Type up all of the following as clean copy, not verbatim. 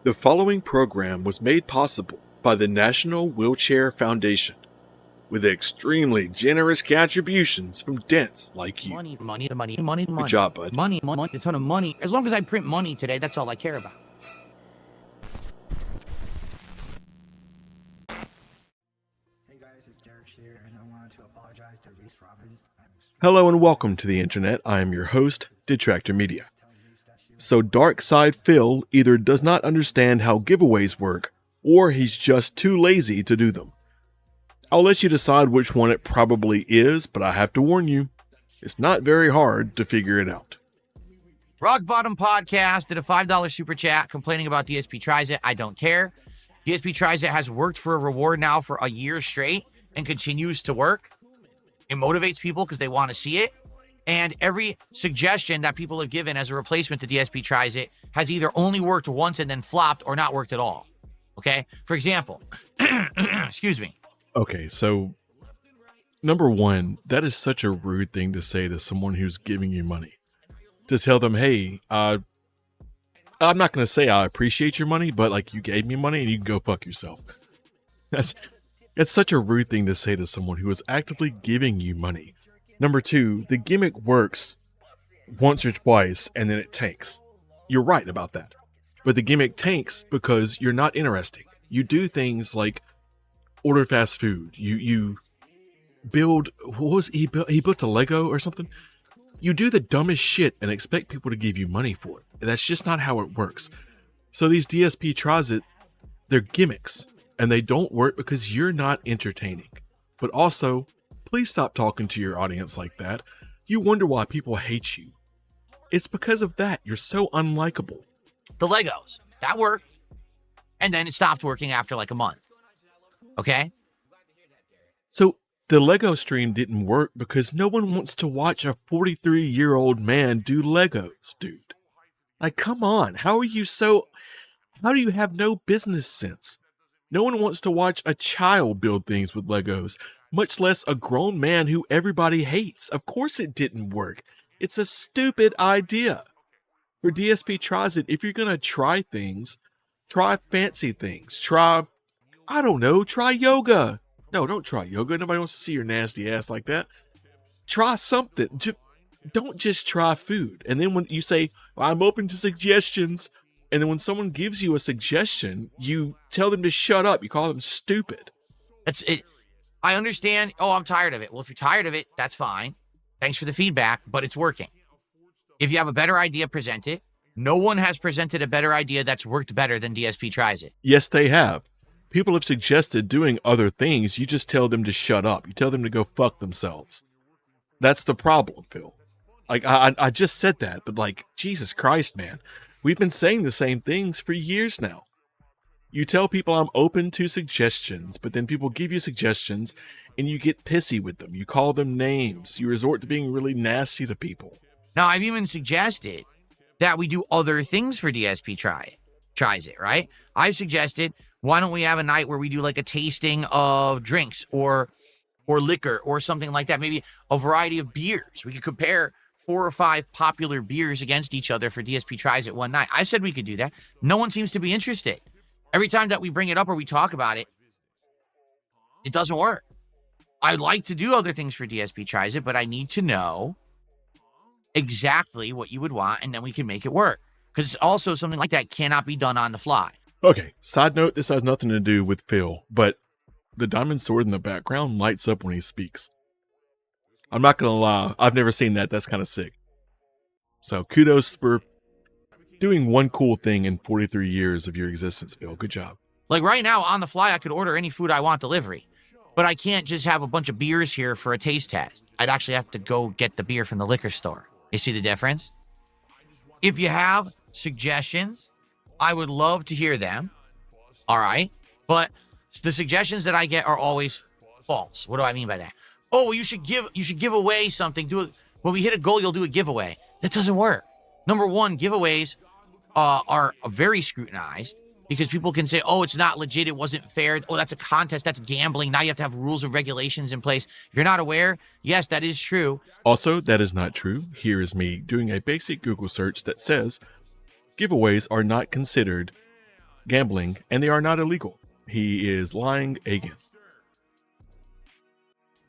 The following program was made possible by the National Wheelchair Foundation with extremely generous contributions from dents like you. Money. Good job, bud. Money, a ton of money. As long as I print money today, that's all I care about. Hey guys, it's Derek here, and I wanted to apologize to Reese Robbins. Hello and welcome to the internet. I am your host, Detractor Media. So Darksydephil either does not understand how giveaways work, or he's just too lazy to do them. I'll let you decide which one it probably is, but I have to warn you, it's not very hard to figure it out. Rock Bottom Podcast did a $5 super chat complaining about DSP Tries It. I don't care. DSP Tries It has worked for a reward now for a year straight and continues to work. It motivates people because they want to see it. And every suggestion that people have given as a replacement to DSP Tries It has either only worked once and then flopped or not worked at all. Okay? For example, excuse me. Okay, so number one, that is such a rude thing to say to someone who's giving you money. To tell them, hey, I'm not going to say I appreciate your money, but like you gave me money and you can go fuck yourself. That's such a rude thing to say to someone who is actively giving you money. Number two, the gimmick works once or twice and then it tanks. You're right about that. But the gimmick tanks because you're not interesting. You do things like order fast food. You build, what was he built? He built a Lego or something. You do the dumbest shit and expect people to give you money for it. That's just not how it works. So these DSP Tries It, they're gimmicks and they don't work because you're not entertaining. But also, please stop talking to your audience like that. You wonder why people hate you. It's because of that. You're so unlikable. The Legos, that worked. And then it stopped working after like a month. Okay? So the Lego stream didn't work because no one wants to watch a 43-year-old man do Legos, dude. Like, come on. How do you have no business sense? No one wants to watch a child build things with Legos, much less a grown man who everybody hates. Of course it didn't work. It's a stupid idea. For DSP Tries It, if you're going to try things, try fancy things. Try yoga. No, don't try yoga. Nobody wants to see your nasty ass like that. Try something. Don't just try food. And then when you say, well, I'm open to suggestions, and then when someone gives you a suggestion, you tell them to shut up. You call them stupid. That's it. I understand. Oh, I'm tired of it. Well, if you're tired of it, that's fine. Thanks for the feedback, but it's working. If you have a better idea, present it. No one has presented a better idea that's worked better than DSP Tries It. Yes, they have. People have suggested doing other things. You just tell them to shut up. You tell them to go fuck themselves. That's the problem, Phil. Like, I just said that, but like, Jesus Christ, man. We've been saying the same things for years now. You tell people I'm open to suggestions, but then people give you suggestions and you get pissy with them. You call them names. You resort to being really nasty to people. Now, I've even suggested that we do other things for DSP Tries It, right? I've suggested, why don't we have a night where we do like a tasting of drinks or liquor or something like that? Maybe a variety of beers. We could compare 4 or 5 popular beers against each other for DSP Tries It one night. I said we could do that. No one seems to be interested. Every time that we bring it up or we talk about it, it doesn't work. I'd like to do other things for DSP Tries It, but I need to know exactly what you would want, and then we can make it work. Because also something like that cannot be done on the fly. Okay, side note, this has nothing to do with Phil, but the diamond sword in the background lights up when he speaks. I'm not going to lie, I've never seen that. That's kind of sick. So kudos for doing one cool thing in 43 years of your existence, Phil. Good job. Like right now, on the fly, I could order any food I want delivery. But I can't just have a bunch of beers here for a taste test. I'd actually have to go get the beer from the liquor store. You see the difference? If you have suggestions, I would love to hear them. All right? But the suggestions that I get are always false. What do I mean by that? Oh, you should give away something. When we hit a goal, you'll do a giveaway. That doesn't work. Number one, giveaways are very scrutinized because people can say, oh, it's not legit, it wasn't fair. Oh, that's a contest, that's gambling. Now you have to have rules and regulations in place. If you're not aware, yes, that is true. Also, that is not true. Here is me doing a basic Google search that says giveaways are not considered gambling, and they are not illegal. He is lying again.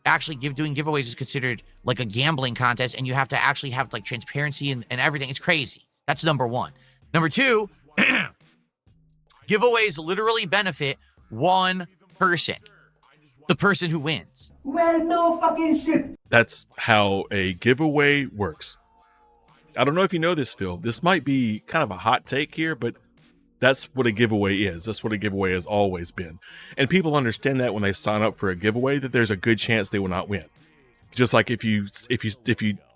Actually, doing giveaways is considered like a gambling contest, and you have to actually have like transparency and everything. It's crazy. That's number one. Number two, giveaways literally benefit one person, the person who wins. Well, no fucking shit. That's how a giveaway works. I don't know if you know this, Phil. This might be kind of a hot take here, but that's what a giveaway is. That's what a giveaway has always been. And people understand that when they sign up for a giveaway, that there's a good chance they will not win. Just like if you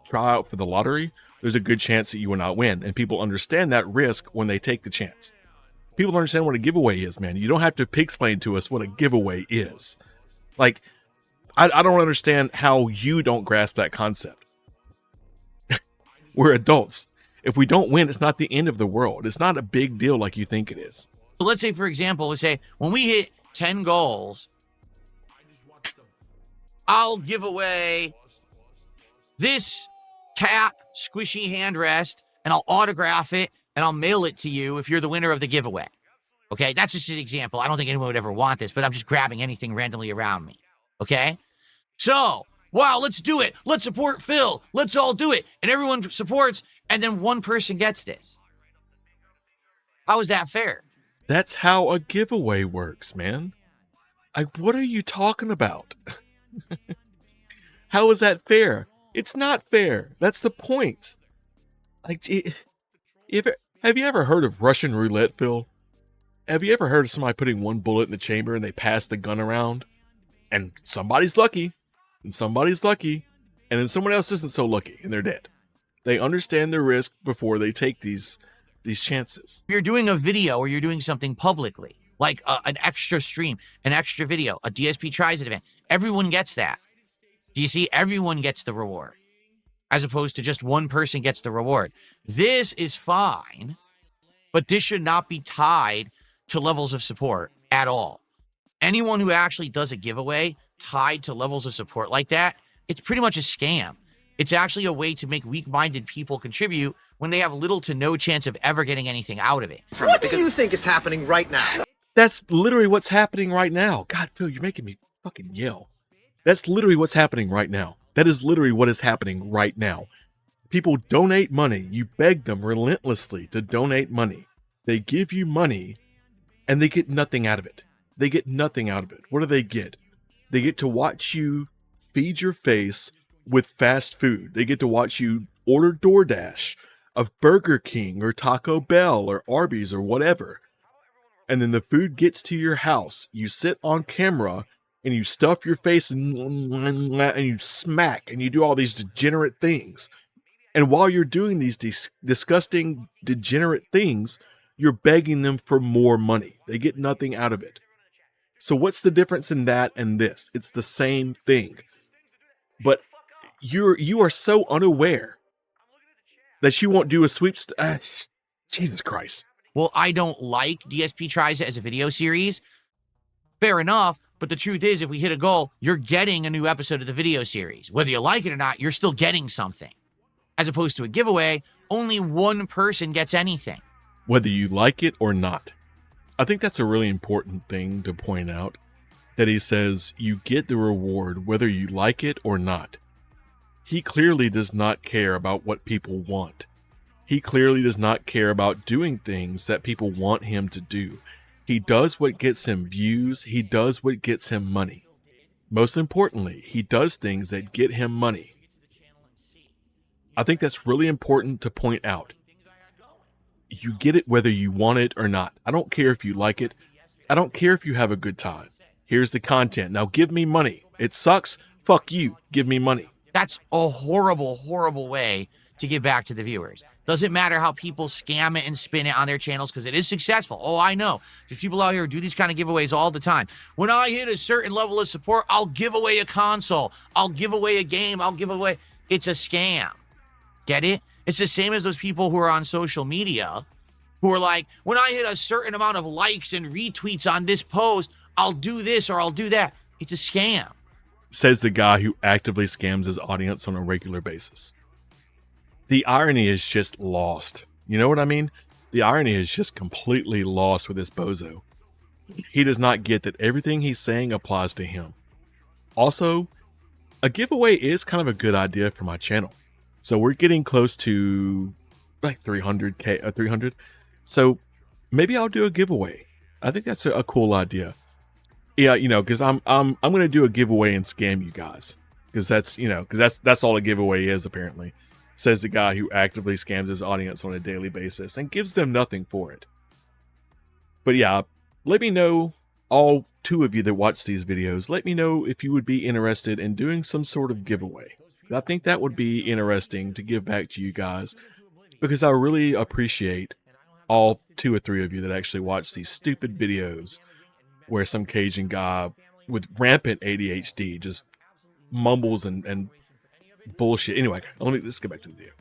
try out for the lottery, there's a good chance that you will not win. And people understand that risk when they take the chance. People understand what a giveaway is, man. You don't have to explain to us what a giveaway is. Like, I don't understand how you don't grasp that concept. We're adults. If we don't win, it's not the end of the world. It's not a big deal like you think it is. So let's say, for example, let's say when we hit 10 goals, I'll give away this cat squishy handrest, and I'll autograph it, and I'll mail it to you if you're the winner of the giveaway. Okay, that's just an example. I don't think anyone would ever want this, but I'm just grabbing anything randomly around me. Okay? So, wow, let's do it. Let's support Phil. Let's all do it. And everyone supports, and then one person gets this. How is that fair? That's how a giveaway works, man. Like, what are you talking about? How is that fair? It's not fair. That's the point. Like, have you ever heard of Russian roulette, Phil? Have you ever heard of somebody putting one bullet in the chamber and they pass the gun around? And somebody's lucky, and somebody's lucky, and then someone else isn't so lucky, and they're dead. They understand the risk before they take these chances. If you're doing a video or you're doing something publicly, like an extra stream, an extra video, a DSP tries it event, everyone gets that. Do you see? Everyone gets the reward, as opposed to just one person gets the reward. This is fine, but this should not be tied to levels of support at all. Anyone who actually does a giveaway tied to levels of support like that, it's pretty much a scam. It's actually a way to make weak-minded people contribute when they have little to no chance of ever getting anything out of it. What do you think is happening right now? That's literally what's happening right now. God, Phil, you're making me fucking yell. That's literally what's happening right now. That is literally what is happening right now. People donate money. You beg them relentlessly to donate money. They give you money, and they get nothing out of it. They get nothing out of it. What do they get? They get to watch you feed your face with fast food. They get to watch you order DoorDash of Burger King or Taco Bell or Arby's or whatever. And then the food gets to your house. You sit on camera and you stuff your face and you smack and you do all these degenerate things. And while you're doing these disgusting, degenerate things, you're begging them for more money. They get nothing out of it. So what's the difference in that and this? It's the same thing. But you are so unaware that you won't do a Jesus Christ. Well, I don't like DSP Tries It as a video series. Fair enough, but the truth is, if we hit a goal, you're getting a new episode of the video series. Whether you like it or not, you're still getting something. As opposed to a giveaway, only one person gets anything. Whether you like it or not. I think that's a really important thing to point out, that he says you get the reward whether you like it or not. He clearly does not care about what people want. He clearly does not care about doing things that people want him to do. He does what gets him views. He does what gets him money. Most importantly, he does things that get him money. I think that's really important to point out. You get it whether you want it or not. I don't care if you like it. I don't care if you have a good time. Here's the content. Now give me money. It sucks. Fuck you. Give me money. That's a horrible, horrible way to give back to the viewers. Doesn't matter how people scam it and spin it on their channels because it is successful. Oh, I know. There's people out here who do these kind of giveaways all the time. When I hit a certain level of support, I'll give away a console. I'll give away a game. I'll give away... It's a scam. Get it? It's the same as those people who are on social media who are like, when I hit a certain amount of likes and retweets on this post, I'll do this or I'll do that. It's a scam. Says the guy who actively scams his audience on a regular basis. The irony is just lost. You know what I mean? The irony is just completely lost with this bozo. He does not get that everything he's saying applies to him. Also, a giveaway is kind of a good idea for my channel. So we're getting close to like 300k, 300. So maybe I'll do a giveaway. I think that's a cool idea. Yeah, you know, because I'm gonna do a giveaway and scam you guys, because that's all a giveaway is apparently. Says the guy who actively scams his audience on a daily basis and gives them nothing for it. But yeah, let me know, all 2 of you that watch these videos, let me know if you would be interested in doing some sort of giveaway. I think that would be interesting to give back to you guys, because I really appreciate all 2 or 3 of you that actually watch these stupid videos where some Cajun guy with rampant ADHD just mumbles and bullshit. Anyway, let's get back to the video.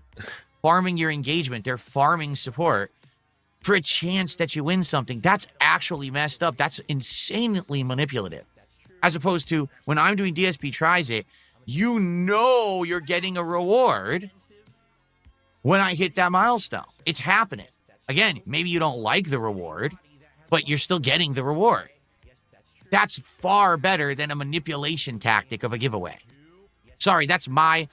Farming your engagement. They're farming support for a chance that you win something. That's actually messed up. That's insanely manipulative. As opposed to when I'm doing DSP Tries It, you know you're getting a reward when I hit that milestone. It's happening. Again, maybe you don't like the reward, but you're still getting the reward. That's far better than a manipulation tactic of a giveaway. Sorry, that's my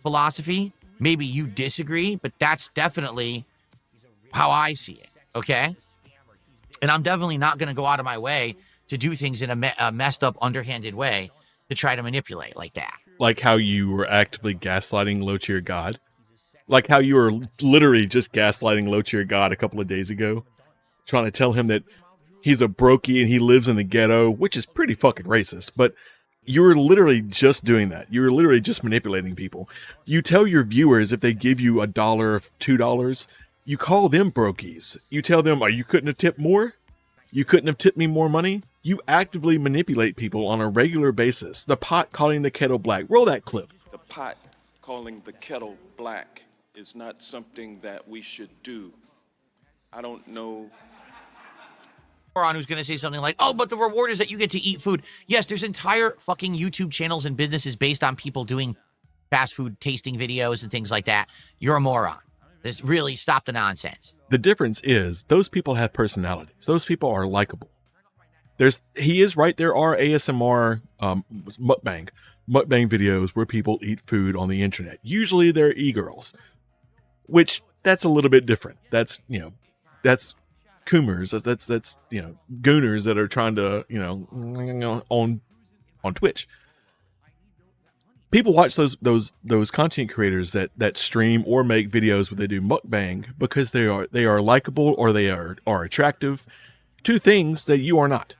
philosophy. Maybe you disagree, but that's definitely how I see it, okay? And I'm definitely not going to go out of my way to do things in a messed up, underhanded way to try to manipulate like that. Like how you were actively gaslighting Low Tier God. Like how you were literally just gaslighting Low Tier God a couple of days ago, trying to tell him that he's a brokey and he lives in the ghetto, which is pretty fucking racist. But you were literally just doing that. You were literally just manipulating people. You tell your viewers if they give you $1, $2, you call them brokies. You tell them, oh, you couldn't have tipped more? You couldn't have tipped me more money? You actively manipulate people on a regular basis. The pot calling the kettle black. Roll that clip. The pot calling the kettle black is not something that we should do. I don't know. Moron who's going to say something like, oh, but the reward is that you get to eat food. Yes, there's entire fucking YouTube channels and businesses based on people doing fast food tasting videos and things like that. You're a moron. Just really stop the nonsense. The difference is those people have personalities. Those people are likable. He is right. There are ASMR mukbang videos where people eat food on the internet. Usually they're e-girls, which that's a little bit different. That's coomers. That's gooners that are trying to, on Twitch. People watch those content creators that stream or make videos where they do mukbang because they are likable or they are attractive. 2 things that you are not.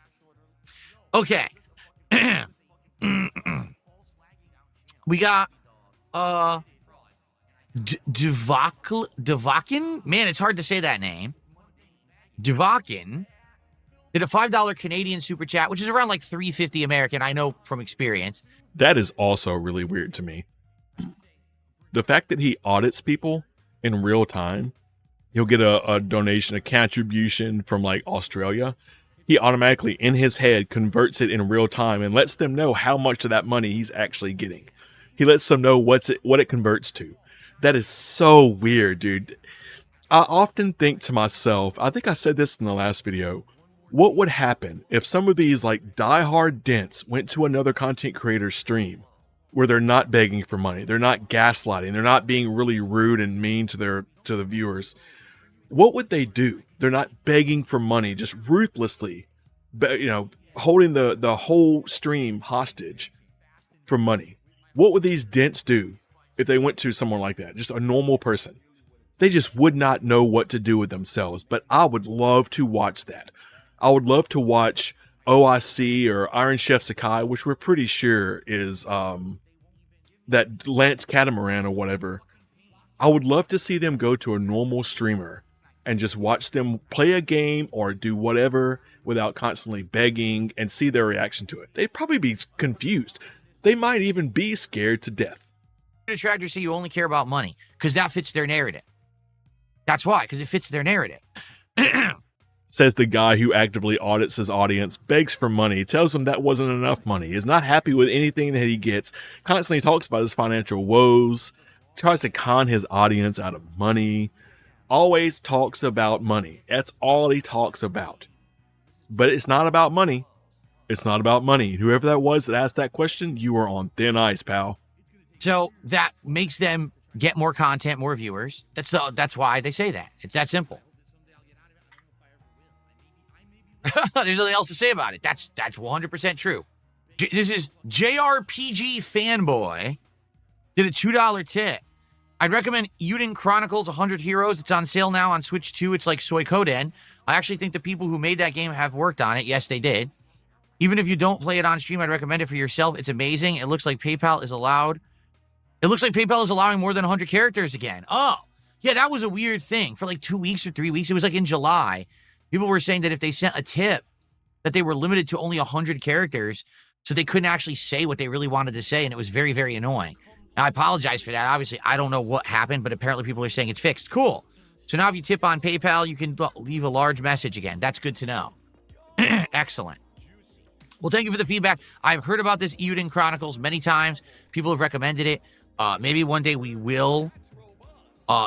Okay. We got Devakin. Man, it's hard to say that name. Devakin did a $5 Canadian super chat, which is around like $3.50 American. I know from experience. That is also really weird to me. The fact that he audits people in real time, he'll get a donation, a contribution from like Australia. He automatically in his head converts it in real time and lets them know how much of that money he's actually getting. He lets them know what it converts to. That is so weird, dude. I often think to myself, I think I said this in the last video, what would happen if some of these like diehard dents went to another content creator's stream where they're not begging for money, they're not gaslighting, they're not being really rude and mean to the viewers? What would they do? They're not begging for money, just ruthlessly, holding the whole stream hostage for money. What would these dents do if they went to someone like that? Just a normal person. They just would not know what to do with themselves. But I would love to watch that. I would love to watch OIC or Iron Chef Sakai, which we're pretty sure is that Lance Catamaran or whatever. I would love to see them go to a normal streamer and just watch them play a game or do whatever without constantly begging and see their reaction to it. They'd probably be confused. They might even be scared to death. Detractors say you only care about money because that fits their narrative. That's why, because it fits their narrative. Says the guy who actively audits his audience, begs for money, tells them that wasn't enough money, is not happy with anything that he gets, constantly talks about his financial woes, tries to con his audience out of money. always talks about money. That's all he talks about. But it's not about money. It's not about money. Whoever that was that asked that question, you are on thin ice, pal. So that makes them get more content, more viewers. That's why they say that. It's that simple. There's nothing else to say about it. That's 100% true. This is JRPG Fanboy. Did a $2 tip. I'd recommend Uden Chronicles 100 Heroes. It's on sale now on Switch 2. It's like Suikoden. I actually think the people who made that game have worked on it. Yes, they did. Even if you don't play it on stream, I'd recommend it for yourself. It's amazing. It looks like PayPal is allowed. It looks like PayPal is allowing more than 100 characters again. Oh, yeah, that was a weird thing. For like 2 weeks or 3 weeks, it was like in July. People were saying that if they sent a tip, that they were limited to only 100 characters, so they couldn't actually say what they really wanted to say, and it was very, very annoying. Now, I apologize for that. Obviously, I don't know what happened, but apparently people are saying it's fixed. Cool. So now if you tip on PayPal, you can leave a large message again. That's good to know. Excellent. Well, thank you for the feedback. I've heard about this Uden Chronicles many times. People have recommended it. Maybe one day we will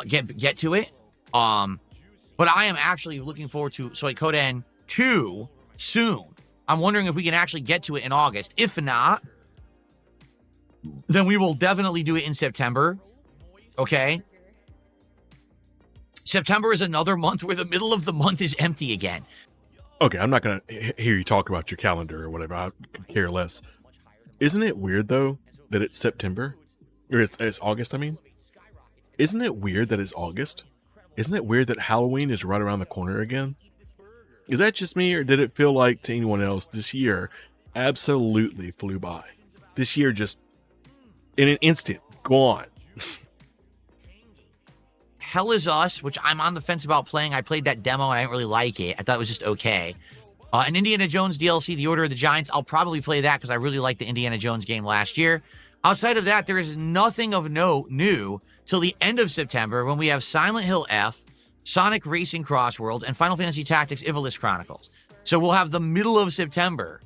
get to it. But I am actually looking forward to Suikoden 2 soon. I'm wondering if we can actually get to it in August. If not, then we will definitely do it in September. Okay? September is another month where the middle of the month is empty again. Okay, I'm not going to hear you talk about your calendar or whatever. I could care less. Isn't it weird, though, that it's September? Or it's August, I mean? Isn't it weird that it's August? Isn't it weird that Halloween is right around the corner again? Is that just me, or did it feel like to anyone else this year absolutely flew by? This year just, in an instant, gone. Hell is Us, which I'm on the fence about playing. I played that demo and I didn't really like it. I thought it was just okay. An Indiana Jones DLC, The Order of the Giants. I'll probably play that because I really liked the Indiana Jones game last year. Outside of that, there is nothing of note new till the end of September when we have Silent Hill F, Sonic Racing Crossworld, and Final Fantasy Tactics Ivalice Chronicles. So we'll have the middle of September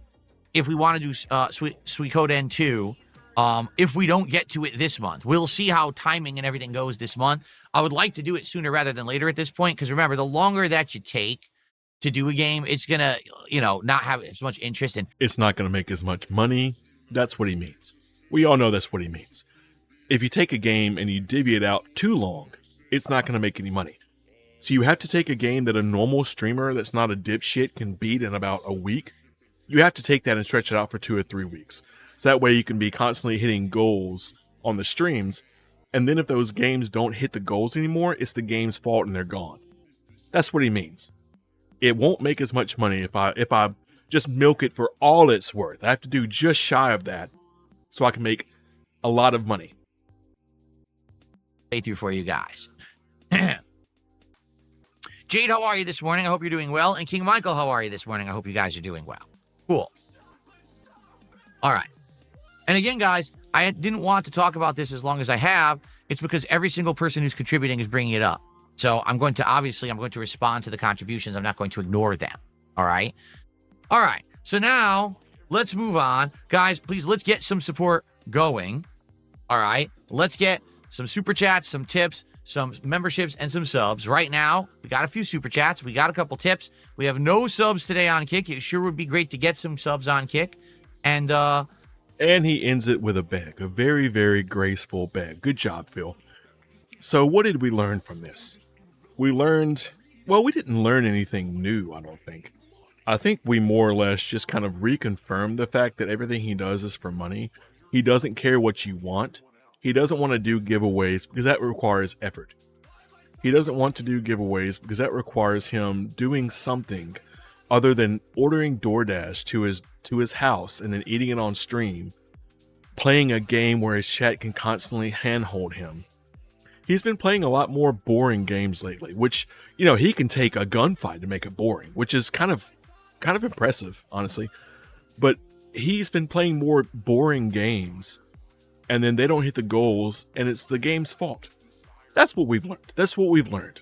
if we want to do Suikoden 2. If we don't get to it this month, we'll see how timing and everything goes this month. I would like to do it sooner rather than later at this point, because remember, the longer that you take to do a game, it's going to, not have as much interest in. It's not going to make as much money. That's what he means. We all know that's what he means. If you take a game and you divvy it out too long, it's not going to make any money. So you have to take a game that a normal streamer that's not a dipshit can beat in about a week. You have to take that and stretch it out for 2 or 3 weeks. So that way you can be constantly hitting goals on the streams. And then if those games don't hit the goals anymore, it's the game's fault and they're gone. That's what he means. It won't make as much money if I just milk it for all it's worth. I have to do just shy of that so I can make a lot of money. Playthrough for you guys. Jade, how are you this morning? I hope you're doing well. And King Michael, how are you this morning? I hope you guys are doing well. Cool. All right. And again, guys, I didn't want to talk about this as long as I have. It's because every single person who's contributing is bringing it up. So I'm going to respond to the contributions. I'm not going to ignore them. All right. All right. So now let's move on. Guys, please, let's get some support going. All right. Let's get some super chats, some tips, some memberships, and some subs. Right now, we got a few super chats. We got a couple tips. We have no subs today on Kick. It sure would be great to get some subs on Kick. And he ends it with a beg, a very, very graceful beg. Good job, Phil. So what did we learn from this? We didn't learn anything new, I don't think. I think we more or less just kind of reconfirmed the fact that everything he does is for money. He doesn't care what you want. He doesn't want to do giveaways because that requires effort. He doesn't want to do giveaways because that requires him doing something other than ordering DoorDash to his house and then eating it on stream, playing a game where his chat can constantly handhold him. He's been playing a lot more boring games lately, which, he can take a gunfight to make it boring, which is kind of impressive, honestly. But he's been playing more boring games, and then they don't hit the goals, and it's the game's fault. That's what we've learned.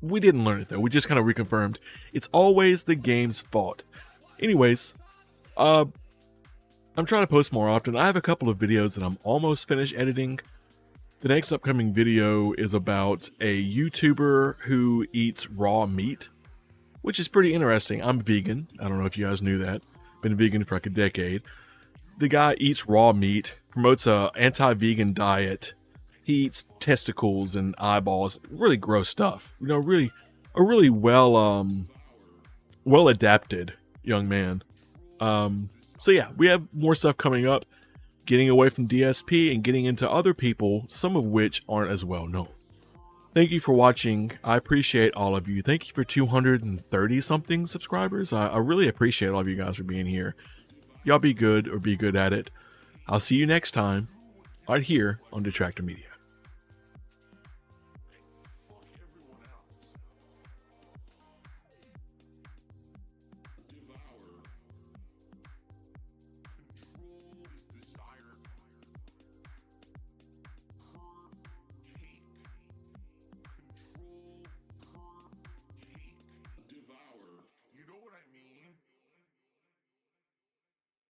We didn't learn it, though. We just kind of reconfirmed it's always the game's fault. Anyways, I'm trying to post more often. I have a couple of videos that I'm almost finished editing. The next upcoming video is about a YouTuber who eats raw meat, which is pretty interesting. I'm vegan. I don't know if you guys knew that. Been vegan for like a decade. The guy eats raw meat, promotes a anti-vegan diet. He eats testicles and eyeballs, really gross stuff. You know, really a really well adapted young man. So yeah, we have more stuff coming up, getting away from DSP and getting into other people, some of which aren't as well known. Thank you for watching. I appreciate all of you. Thank you for 230 something subscribers. I really appreciate all of you guys for being here. Y'all be good or be good at it. I'll see you next time right here on Detractor Media.